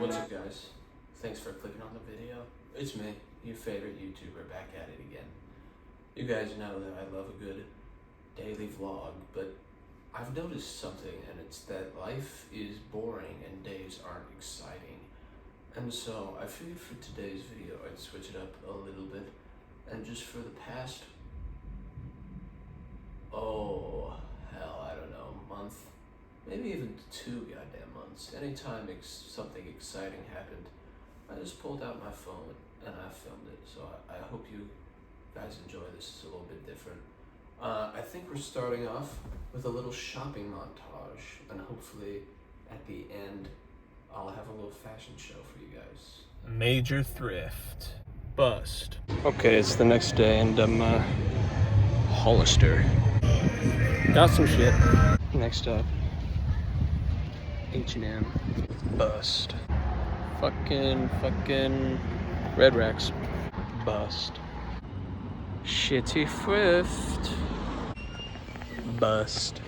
What's up, guys? Thanks for clicking on the video. It's me, your favorite YouTuber, back at it again. You guys know that I love a good daily vlog, but I've noticed something, and it's that life is boring and days aren't exciting. And so I figured for today's video I'd switch it up a little bit, and just for the past, I don't know, month, maybe even 2 goddamn months, anytime something exciting happened, I just pulled out my phone and I filmed it. So I hope you guys enjoy this. It's a little bit different. I think we're starting off with a little shopping montage, and hopefully at the end I'll have a little fashion show for you guys. Major thrift. Bust. Okay, it's the next day and I'm Hollister. Got some shit. Next up, H&M. Bust. Fucking Red Racks. Bust. Shitty thrift. Bust.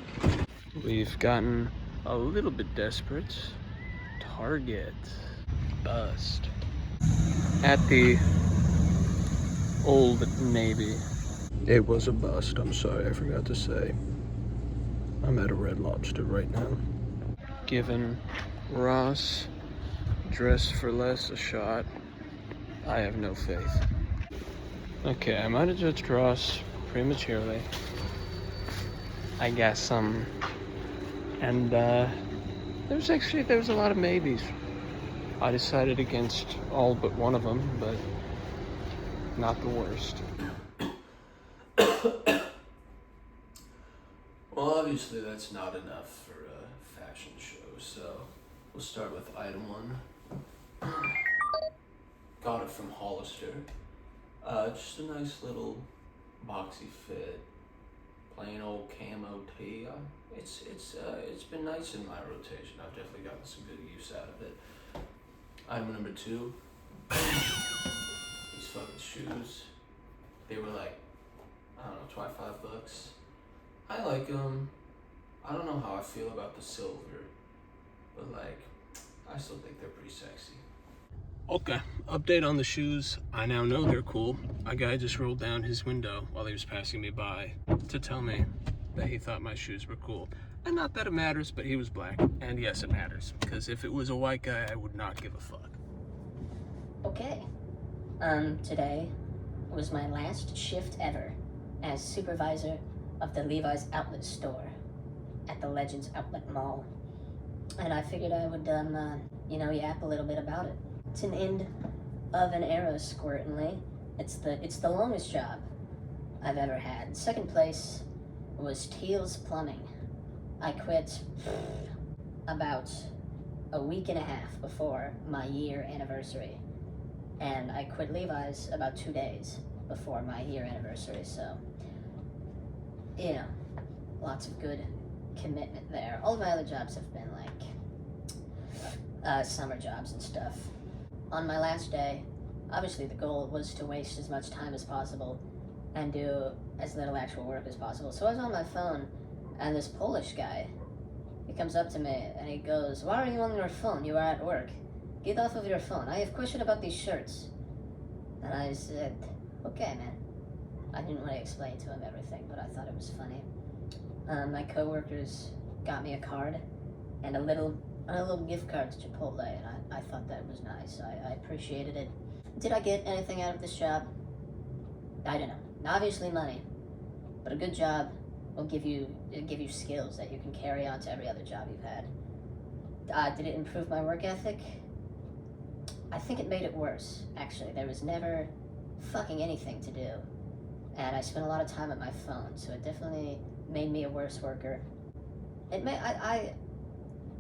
We've gotten a little bit desperate. Target. Bust. At the Old Navy. It was a bust. I'm sorry, I forgot to say. I'm at a Red Lobster right now. Giving Ross Dress for Less a shot. I have no faith. Okay, I might have judged Ross prematurely. I guess and there was a lot of maybes. I decided against all but one of them, but not the worst. Well, obviously that's not enough for a fashion show, so we'll start with item one. Got it from Hollister. Just a nice little boxy fit, plain old camo tee. It's been nice in my rotation. I've definitely gotten some good use out of it. Item number two. These fucking shoes. They were like, I don't know, $25. I like them. I don't know how I feel about the silver, but like, I still think they're pretty sexy. Okay, update on the shoes. I now know they're cool. A guy just rolled down his window while he was passing me by to tell me that he thought my shoes were cool. And not that it matters, but he was black. And yes, it matters. Because if it was a white guy, I would not give a fuck. Okay. Today was my last shift ever as supervisor of the Levi's outlet store at the Legends Outlet Mall. And I figured I would, yap a little bit about it. It's an end of an era, certainly. It's the longest job I've ever had. Second place was Teal's Plumbing. I quit about a week and a half before my year anniversary. And I quit Levi's about 2 days before my year anniversary, so, lots of good commitment there. All of my other jobs have been like summer jobs and stuff. On my last day, obviously the goal was to waste as much time as possible and do as little actual work as possible. So I was on my phone, and this Polish guy, he comes up to me and he goes, "Why are you on your phone? You are at work. Get off of your phone. I have a question about these shirts." And I said, "Okay, man." I didn't really explain to him everything, but I thought it was funny. My coworkers got me a card and a little gift card to Chipotle, and I thought that was nice. I appreciated it. Did I get anything out of this job? I don't know. Obviously money, but a good job will give you skills that you can carry on to every other job you've had. Did it improve my work ethic? I think it made it worse, actually. There was never fucking anything to do, and I spent a lot of time at my phone, so it definitely made me a worse worker.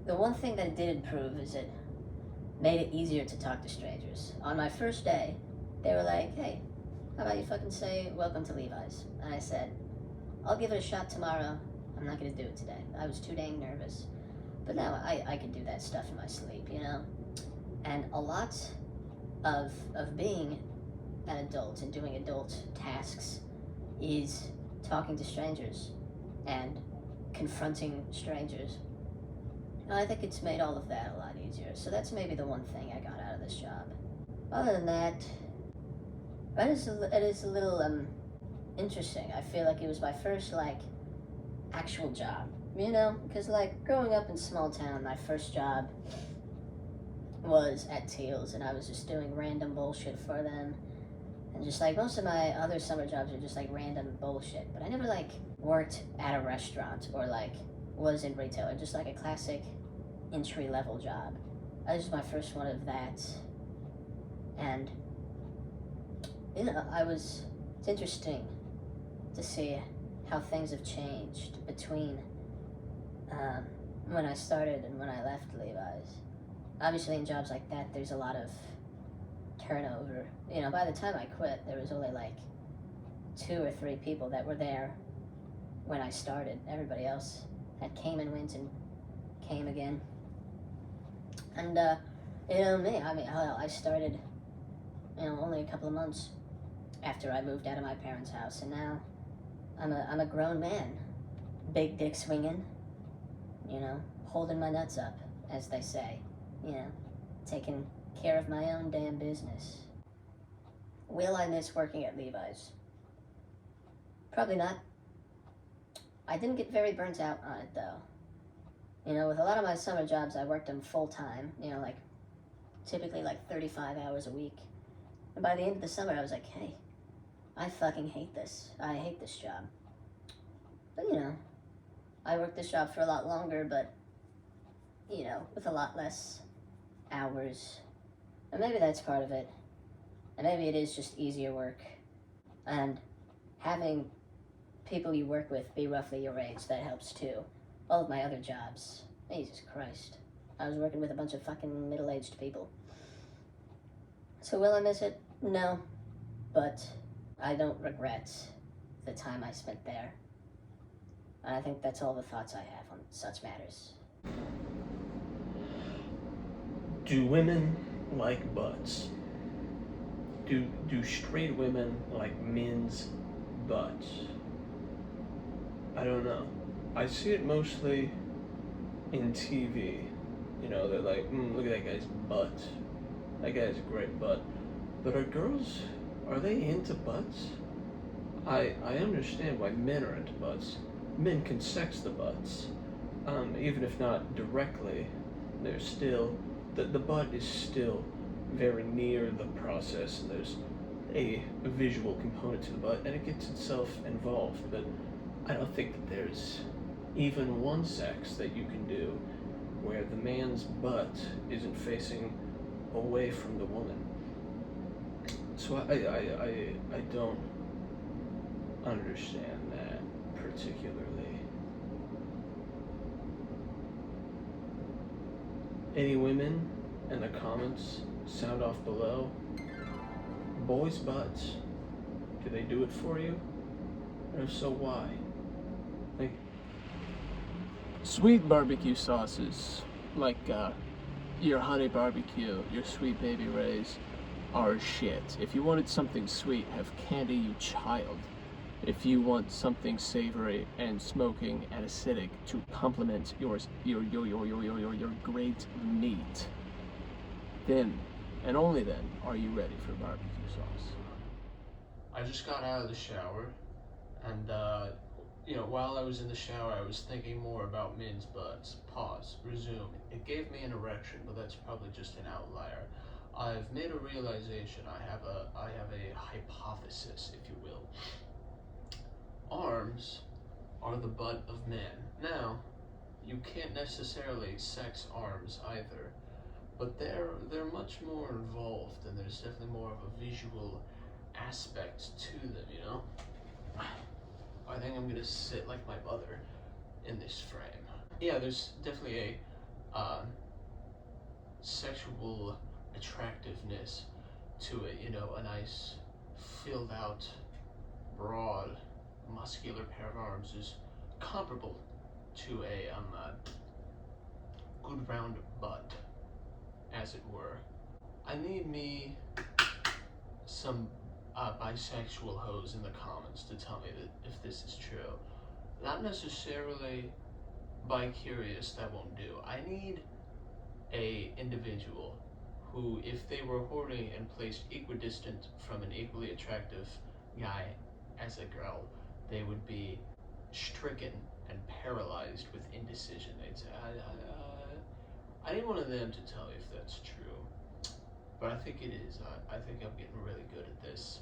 The one thing that it did improve is it made it easier to talk to strangers. On my first day, they were like, "Hey, how about you fucking say welcome to Levi's?" And I said, "I'll give it a shot tomorrow. I'm not gonna do it today." I was too dang nervous. But now I can do that stuff in my sleep, And a lot of being an adult and doing adult tasks is talking to strangers and confronting strangers I think it's made all of that a lot easier. So that's maybe the one thing I got out of this job. Other than that, it is a little interesting. I feel like it was my first like actual job, you know, because like growing up in small town, my first job was at Teal's, and I was just doing random bullshit for them. And just like most of my other summer jobs are just like random bullshit, but I never like worked at a restaurant or like was in retail, or just like a classic entry level job. That was my first one of that, and you know, it's interesting to see how things have changed between when I started and when I left Levi's. Obviously, in jobs like that, there's a lot of turnover. You know, by the time I quit, there was only like 2 or 3 people that were there when I started. Everybody else had came and went and came again. And you know me, I mean, hell, I started, you know, only a couple of months after I moved out of my parents' house, and now I'm a grown man, big dick swinging, you know, holding my nuts up, as they say, you know, taking care of my own damn business. Will I miss working at Levi's? Probably not. I didn't get very burnt out on it though. You know, with a lot of my summer jobs, I worked them full time, you know, like typically like 35 hours a week. And by the end of the summer, I was like, hey, I fucking hate this. I hate this job. But you know, I worked this job for a lot longer, but you know, with a lot less hours. And maybe that's part of it. And maybe it is just easier work. And having people you work with be roughly your age, that helps too. All of my other jobs, Jesus Christ, I was working with a bunch of fucking middle-aged people. So will I miss it? No. But I don't regret the time I spent there. And I think that's all the thoughts I have on such matters. Do women like butts? Do straight women like men's butts? I don't know. I see it mostly in TV. You know, they're like, look at that guy's butt. That guy's a great butt. But are they into butts? I understand why men are into butts. Men can sex the butts. Even if not directly, they're still, the butt is still very near the process, and there's a visual component to the butt, and it gets itself involved. But I don't think that there's even one sex that you can do where the man's butt isn't facing away from the woman. So I don't understand that particularly. Any women in the comments, sound off below. Boys' butts, do they do it for you? And if so, why? Like, sweet barbecue sauces, like your honey barbecue, your sweet baby rays, are shit. If you wanted something sweet, have candy, you child. If you want something savory and smoking and acidic to complement your great meat, then and only then are you ready for barbecue sauce. I just got out of the shower, and you know, while I was in the shower, I was thinking more about men's butts. Pause. Resume. It gave me an erection, but that's probably just an outlier. I've made a realization. I have a hypothesis, if you will. Arms are the butt of men. Now, you can't necessarily sex arms either, but they're much more involved, and there's definitely more of a visual aspect to them, you know? I think I'm gonna sit like my mother in this frame. Yeah, there's definitely a sexual attractiveness to it, you know, a nice filled out, broad, muscular pair of arms is comparable to a good round butt, as it were. I need me some bisexual hoes in the comments to tell me that if this is true. Not necessarily bi-curious, that won't do. I need a individual who, if they were horny and placed equidistant from an equally attractive guy as a girl, they would be stricken and paralyzed with indecision. They'd say, I need one of them to tell me if that's true. But I think it is. I think I'm getting really good at this.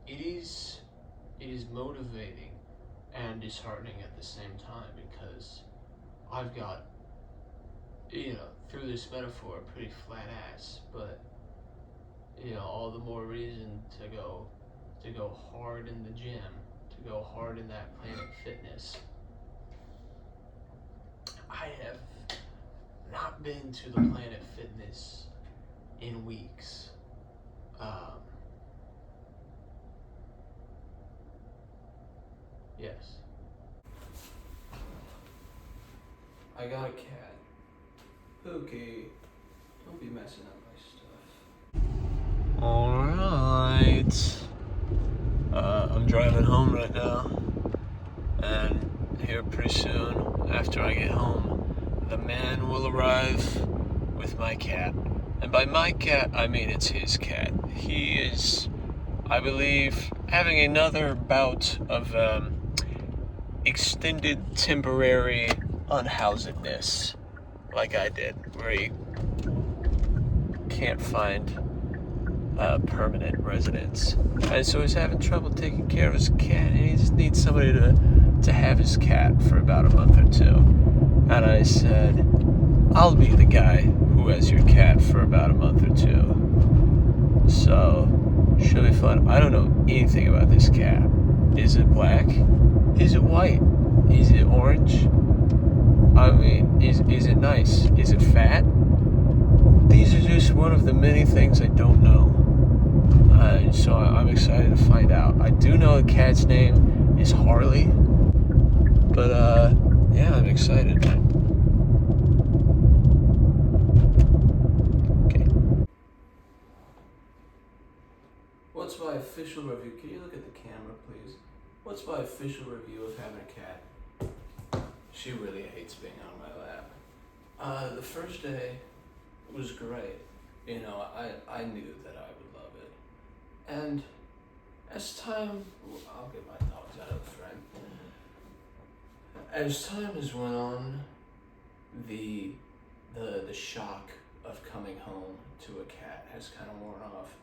It is motivating and disheartening at the same time, because I've got, through this metaphor, a pretty flat ass, but all the more reason to go hard in the gym, to go hard in that Planet Fitness. I have not been to the Planet Fitness in weeks. Yes. I got a cat. Okay, don't be messing up my stuff. Alright. I'm driving home right now. And here pretty soon, after I get home, the man will arrive with my cat. And by my cat, I mean it's his cat. He is, I believe, having another bout of extended temporary unhousedness, like I did, where he can't find permanent residence. And so he's having trouble taking care of his cat, and he just needs somebody to have his cat for about a month or two. And I said, I'll be the guy who has your cat for about a month or two. So, should be fun. I don't know anything about this cat. Is it black? Is it white? Is it orange? I mean, is it nice? Is it fat? These are just one of the many things I don't know. So I'm excited to find out. I do know the cat's name is Harley. But, yeah, I'm excited. Okay. What's my official review? Can you look at the camera, please? What's my official review of having a cat? She really hates being on my lap. The first day was great. I knew that I would love it. And as time, I'll get my dogs out of the frame. As time has went on, the shock of coming home to a cat has kind of worn off.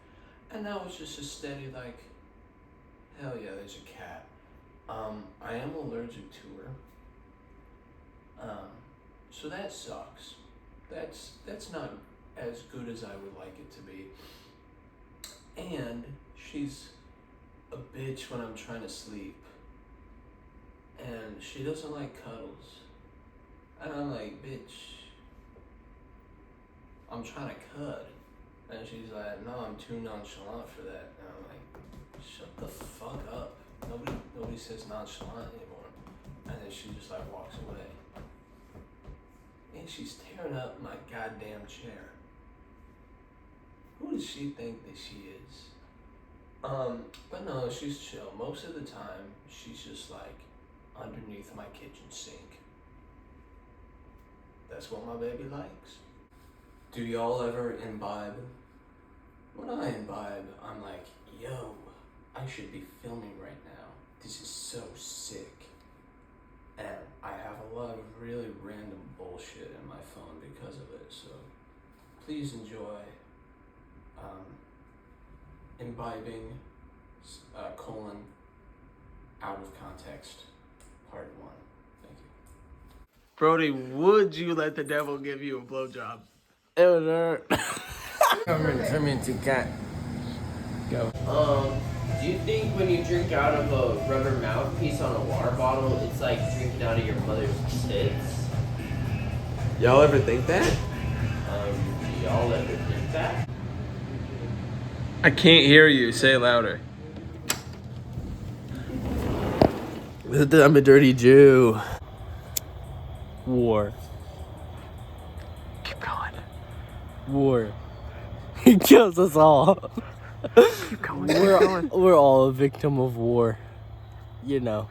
And now it's just a steady, like, hell yeah, there's a cat. I am allergic to her. So that sucks. That's not as good as I would like it to be. And she's a bitch when I'm trying to sleep. And she doesn't like cuddles. And I'm like, bitch, I'm trying to cud. And she's like, no, I'm too nonchalant for that. And I'm like, shut the fuck up. Nobody says nonchalant anymore. And then she just like walks away. And she's tearing up my goddamn chair. Who does she think that she is? But no, she's chill. Most of the time, she's just like underneath my kitchen sink. That's what my baby likes. Do y'all ever imbibe? When I imbibe, I'm like, yo, I should be filming right now. This is so sick. And I have a lot of really random bullshit in my phone because of it, so please enjoy imbibing, out of context, part 1. Thank you. Brody, would you let the devil give you a blowjob? It would hurt. Turn me into a cat. Go. Do you think when you drink out of a rubber mouthpiece on a water bottle, it's like drinking out of your mother's tits? Y'all ever think that? Do y'all ever think that? I can't hear you. Say it louder. I'm a dirty Jew. War. Keep going. War. He kills us all. Keep going. We're all a victim of war. You know.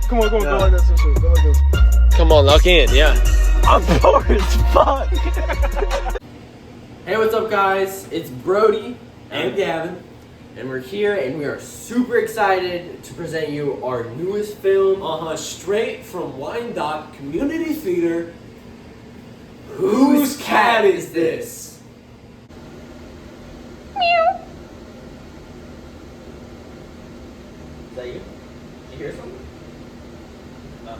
Come on, go like this and shit. Go like this. Come on, lock in, yeah. I'm bored as fuck. Hey, what's up, guys? It's Brody and Gavin, and we're here, and we are super excited to present you our newest film. Straight from Wyandotte Community Theater. Whose cat is this? Meow. Is that you? Did you hear something? No.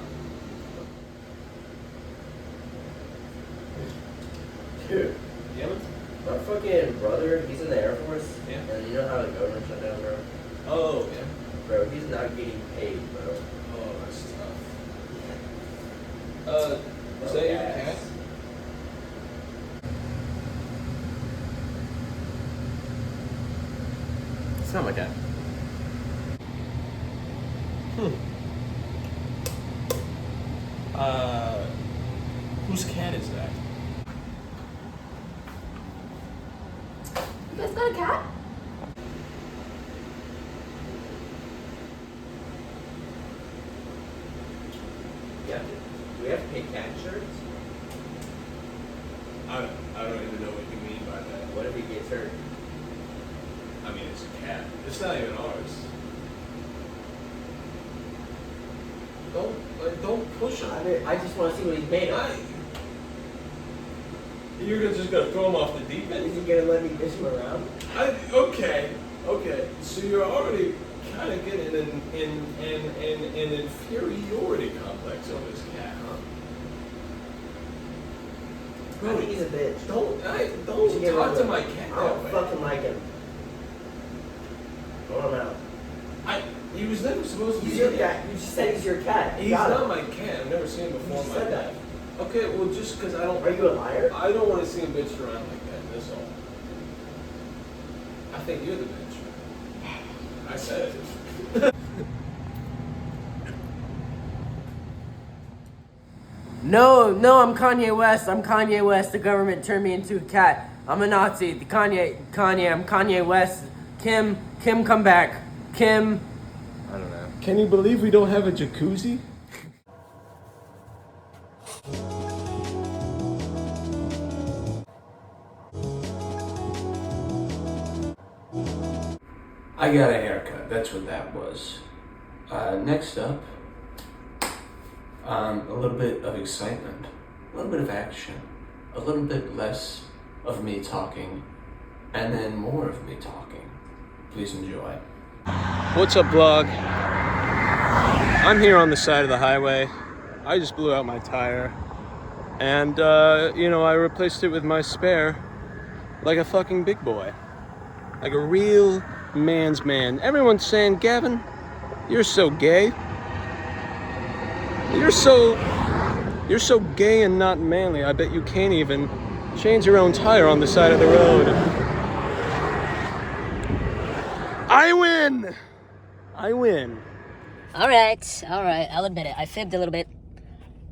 Dude. Yeah. My fucking brother, he's in the Air Force. Yeah. And you know how the government shut down, bro? Oh, yeah. Bro, he's not getting paid, bro. Oh, that's tough. Is that your cat? It's not my cat. Whose cat is that? You guys got a cat? Yeah. Do we have to pay cat insurance? I don't even know what you mean by that. What if he gets hurt? I mean, it's a cat. It's not even ours. Don't push him. I just want to see what he's made of. You're just gonna throw him off the deep Is end? he gonna let me fish him around? Okay. So you're already kind of getting an inferiority complex over this cat, huh? I think he's a bitch. Don't You get talk rid to of my him. cat I that don't way. fucking like him. Throw him out. He was never supposed to be He's your here. cat. You just said he's your cat. He's Got not him. my cat. I've never seen him before. You in my said life. Okay, well, just because I don't. Are you a liar? I don't want to see him bitch around like that. That's all. I think you're the bitch. I said it. No, I'm Kanye West. I'm Kanye West. The government turned me into a cat. I'm a Nazi. I'm Kanye West. Kim, come back. Kim. I don't know. Can you believe we don't have a jacuzzi? I got a haircut. That's what that was. Next up, a little bit of excitement, a little bit of action, a little bit less of me talking, and then more of me talking. Please enjoy. What's up, vlog? I'm here on the side of the highway. I just blew out my tire, and I replaced it with my spare, like a fucking big boy, like a real man's man. Everyone's saying, Gavin, you're so gay. You're so gay and not manly. I bet you can't even change your own tire on the side of the road. I win. All right. I'll admit it. I fibbed a little bit.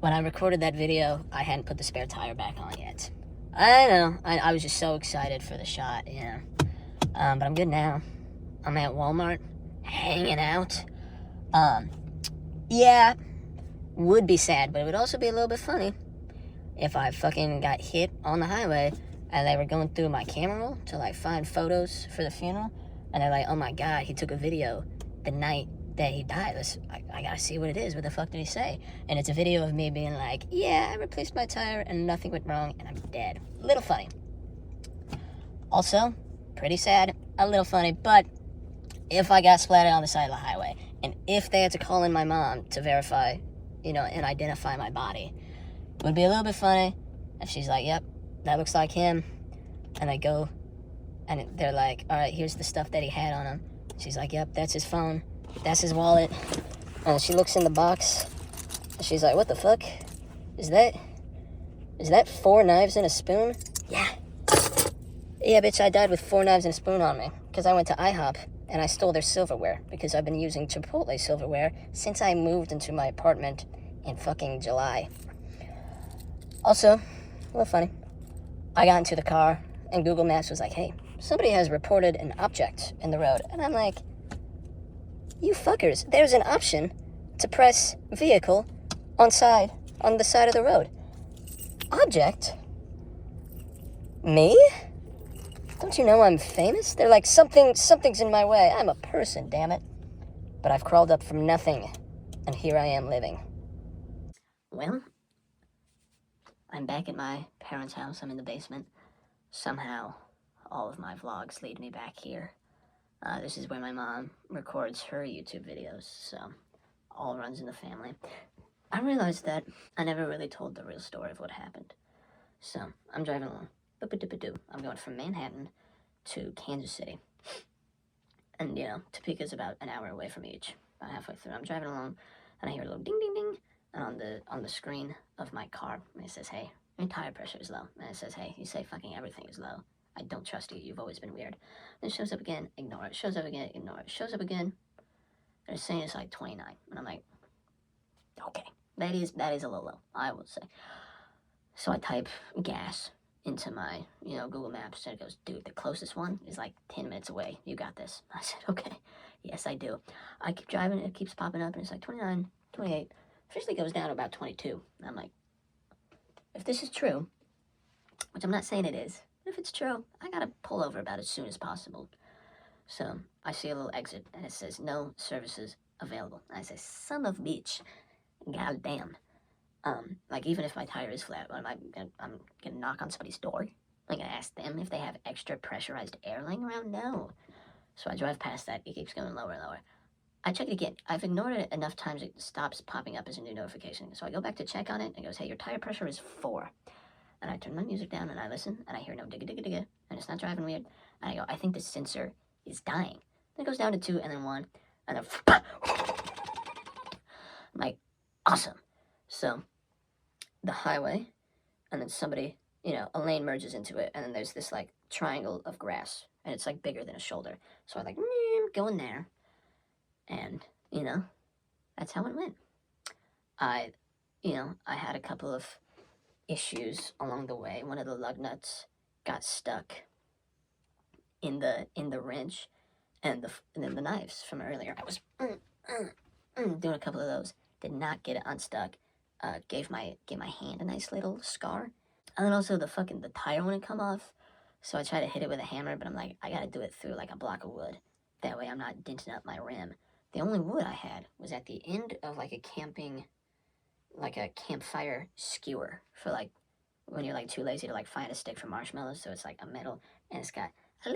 When I recorded that video, I hadn't put the spare tire back on yet. I know. I was just so excited for the shot, but I'm good now. I'm at Walmart, hanging out. Yeah, would be sad, but it would also be a little bit funny if I fucking got hit on the highway and they were going through my camera roll to like find photos for the funeral, and they're like, oh my god, he took a video the night that he died. I gotta see what it is. What the fuck did he say? And it's a video of me being like, yeah, I replaced my tire and nothing went wrong and I'm dead. Little funny. Also, pretty sad, a little funny, but if I got splattered on the side of the highway, and if they had to call in my mom to verify, and identify my body, it would be a little bit funny if she's like, yep, that looks like him, and I go, and they're like, all right, here's the stuff that he had on him. She's like, yep, that's his phone, that's his wallet, and she looks in the box, and she's like, what the fuck? Is that 4 knives and a spoon? Yeah, bitch, I died with 4 knives and a spoon on me, because I went to IHOP, and I stole their silverware, because I've been using Chipotle silverware since I moved into my apartment in fucking July. Also, a little funny, I got into the car, and Google Maps was like, hey, somebody has reported an object in the road. And I'm like, you fuckers, there's an option to press vehicle on the side of the road. Object? Me? Don't you know I'm famous? They're like, something's in my way. I'm a person, damn it. But I've crawled up from nothing, and here I am living. Well, I'm back at my parents' house. I'm in the basement. Somehow, all of my vlogs lead me back here. This is where my mom records her YouTube videos, so all runs in the family. I realized that I never really told the real story of what happened. So, I'm driving along. I'm going from Manhattan to Kansas City. And, you know, Topeka's about an hour away from each. About halfway through, I'm driving along, and I hear a little ding, ding, ding. And on the screen of my car, it says, hey, your tire pressure is low. And it says, hey, you say fucking everything is low. I don't trust you. You've always been weird. Then it shows up again, ignore it. Shows up again, ignore it. Shows up again. They're saying it's like 29. And I'm like, okay, that is a little low, I will say. So I type gas into my, Google Maps, and it goes, dude, the closest one is like 10 minutes away. You got this. I said, okay, yes, I do. I keep driving, it keeps popping up, and it's like 29, 28. Officially goes down to about 22. And I'm like, if this is true, which I'm not saying it is, but if it's true, I gotta pull over about as soon as possible. So I see a little exit, and it says, no services available. And I say, son of a bitch, goddamn. Like, even if my tire is flat, I'm gonna knock on somebody's door? I'm gonna ask them if they have extra pressurized air laying around? No. So I drive past that, it keeps going lower and lower. I check it again. I've ignored it enough times it stops popping up as a new notification. So I go back to check on it, and it goes, hey, your tire pressure is 4. And I turn my music down, and I listen, and I hear no digga digga digga, and it's not driving weird. And I go, I think the sensor is dying. Then it goes down to 2, and then 1, and then I'm like, awesome. So the highway, and then somebody, a lane merges into it, and then there's this like triangle of grass, and it's like bigger than a shoulder. So I like go in there, and that's how it went. I had a couple of issues along the way. One of the lug nuts got stuck in the wrench, and then the knives from earlier. I was doing a couple of those, did not get it unstuck. Gave my hand a nice little scar. And then also the tire wouldn't come off. So I tried to hit it with a hammer, but I'm like, I gotta do it through like a block of wood. That way I'm not denting up my rim. The only wood I had was at the end of like a campfire skewer for like when you're like too lazy to like find a stick for marshmallows. So it's like a metal, and it's got a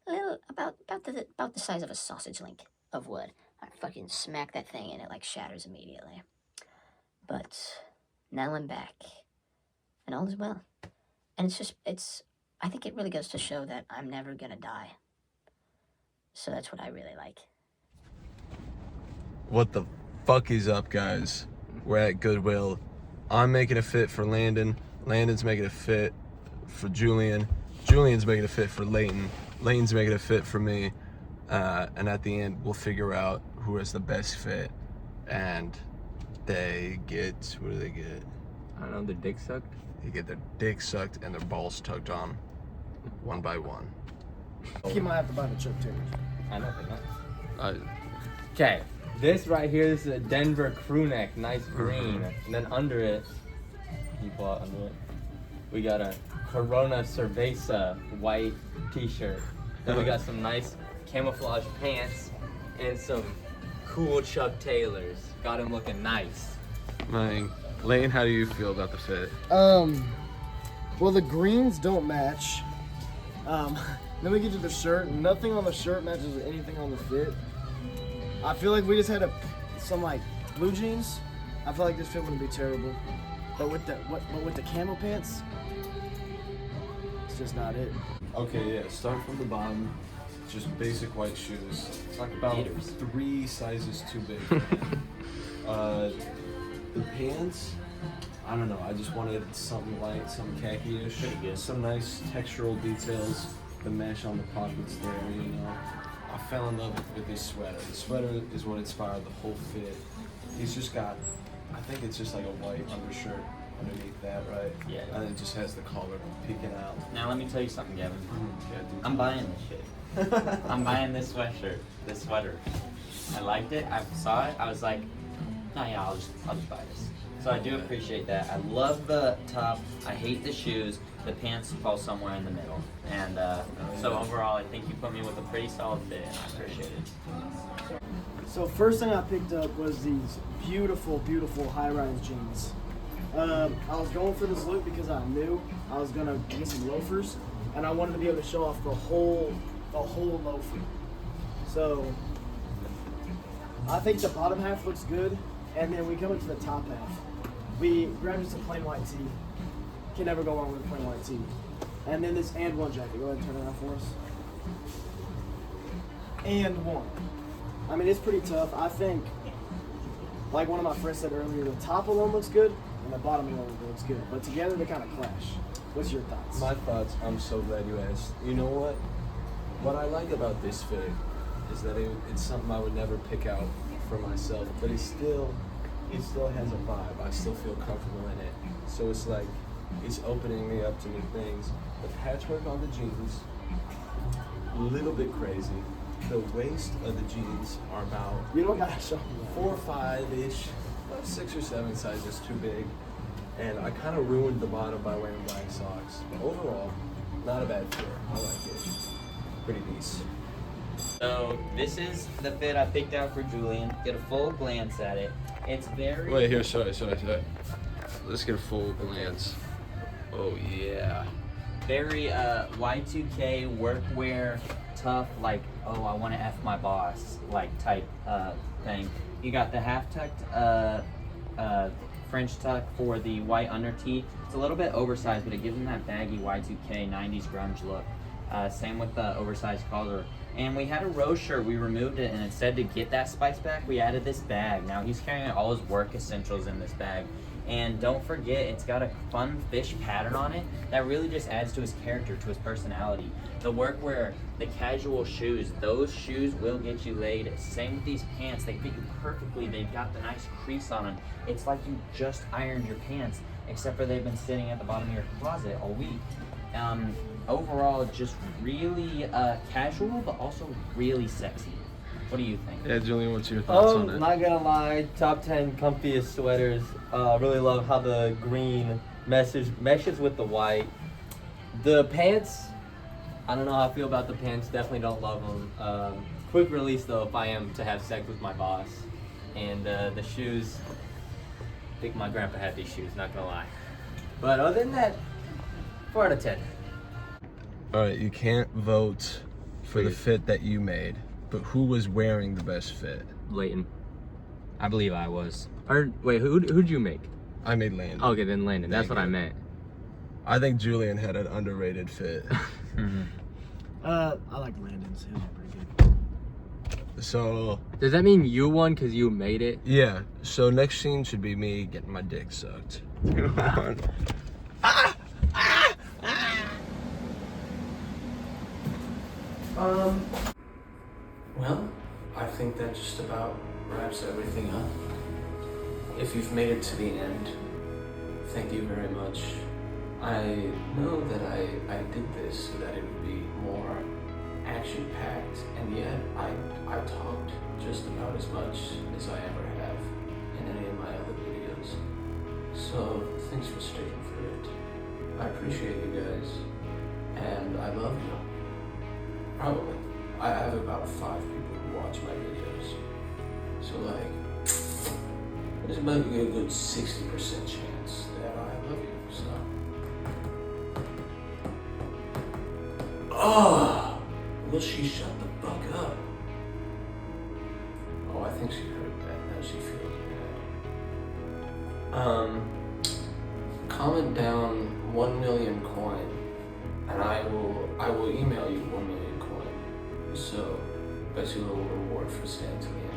little about the size of a sausage link of wood. I fucking smack that thing and it like shatters immediately. But now I'm back, and all is well. And I think it really goes to show that I'm never gonna die. So that's what I really like. What the fuck is up, guys? We're at Goodwill. I'm making a fit for Landon. Landon's making a fit for Julian. Julian's making a fit for Layton. Layton's making a fit for me. And at the end, we'll figure out who has the best fit. And they get, what do they get? I don't know, their dick sucked? They get their dick sucked and their balls tugged on, one by one. He might have to buy the Chuck Taylors. I don't think that. Okay, this right here, this is a Denver crew neck, nice green. And then under it, you pull out under it, we got a Corona Cerveza white t-shirt. Then we got some nice camouflage pants and some cool Chuck Taylors. Got him looking nice. Layton, how do you feel about the fit? Well, the greens don't match. Then we get to the shirt. Nothing on the shirt matches anything on the fit. I feel like we just had some like blue jeans. I feel like this fit wouldn't be terrible. But with the camo pants, it's just not it. Okay, yeah, start from the bottom. Just basic white shoes. It's like about 3 sizes too big. The pants, I don't know, I just wanted something light, something khaki-ish. Some nice textural details, the mesh on the pockets there, I fell in love with this sweater. The sweater is what inspired the whole fit. He's just got, I think it's just like a white undershirt underneath that, right? Yeah. And it just has the collar peeking out. Now let me tell you something, Gavin. Yeah, dude. I'm buying this shit. I'm buying this sweatshirt, this sweater. I liked it. I saw it. I was like, no, yeah, I'll just buy this. So I do appreciate that. I love the top. I hate the shoes. The pants fall somewhere in the middle. And so overall, I think you put me with a pretty solid fit, and I appreciate it. So first thing I picked up was these beautiful, beautiful high-rise jeans. I was going for this look because I knew I was gonna get some loafers, and I wanted to be able to show off the whole loafer. So I think the bottom half looks good, and then we come into the top half. We grabbed just a plain white tee. Can never go wrong with a plain white tee. And then this and one jacket. Go ahead and turn it around for us. And one. I mean, it's pretty tough. I think, like one of my friends said earlier, the top alone looks good, and the bottom alone looks good. But together, they kind of clash. What's your thoughts? My thoughts, I'm so glad you asked. You know what? What I like about this fit is that it's something I would never pick out for myself, but it still has a vibe. I still feel comfortable in it. So it's like, it's opening me up to new things. The patchwork on the jeans, a little bit crazy. The waist of the jeans are about, You don't gotta show me that. 4 or 5-ish, about 6 or 7 sizes too big. And I kind of ruined the bottom by wearing black socks. But overall, not a bad fit. I like it. Pretty decent. So this is the fit I picked out for Julian. Get a full glance at it. It's very... Wait, here, sorry. Let's get a full glance. Oh, yeah. Very Y2K workwear, tough, like, oh, I want to F my boss, like, type thing. You got the half-tucked French tuck for the white under tee. It's a little bit oversized, but it gives them that baggy Y2K 90s grunge look. Same with the oversized collar. And we had a Rose shirt, we removed it, and instead to get that spice back, we added this bag. Now he's carrying all his work essentials in this bag. And don't forget, it's got a fun fish pattern on it that really just adds to his character, to his personality. The workwear, the casual shoes, those shoes will get you laid. Same with these pants, they fit you perfectly. They've got the nice crease on them. It's like you just ironed your pants, except for they've been sitting at the bottom of your closet all week. Overall, just really casual, but also really sexy. What do you think? Yeah, Julian, what's your thoughts on it? Not gonna lie, top 10 comfiest sweaters. Really love how the green meshes with the white. The pants, I don't know how I feel about the pants. Definitely don't love them. Quick release though, if I am to have sex with my boss. And the shoes, I think my grandpa had these shoes, not gonna lie. But other than that, 4 out of 10. All right, you can't vote for the fit that you made, but who was wearing the best fit? Leighton. I believe I was. Or wait, who'd you make? I made Landon. Okay, then Landon. That's Thank what I you. meant. I think Julian had an underrated fit. I like Landon's. His are pretty good. So, Does that mean you won because you made it? yeah. So next scene should be me getting my dick sucked. Come on. Well, I think that just about wraps everything up. If you've made it to the end, thank you very much. I know that I did this so that it would be more action-packed, and yet I talked just about as much as I ever have in any of my other videos. So thanks for sticking through it. I appreciate you guys, and I love you. Probably. I have about 5 people who watch my videos. So like, there's about a good 60% chance that I love you, so. Oh, will she shut the fuck up? Oh, I think she heard that. Now she feels bad. Comment down 1 million coin, and I will email you 1 million coin. So, that's your little reward for staying to the end.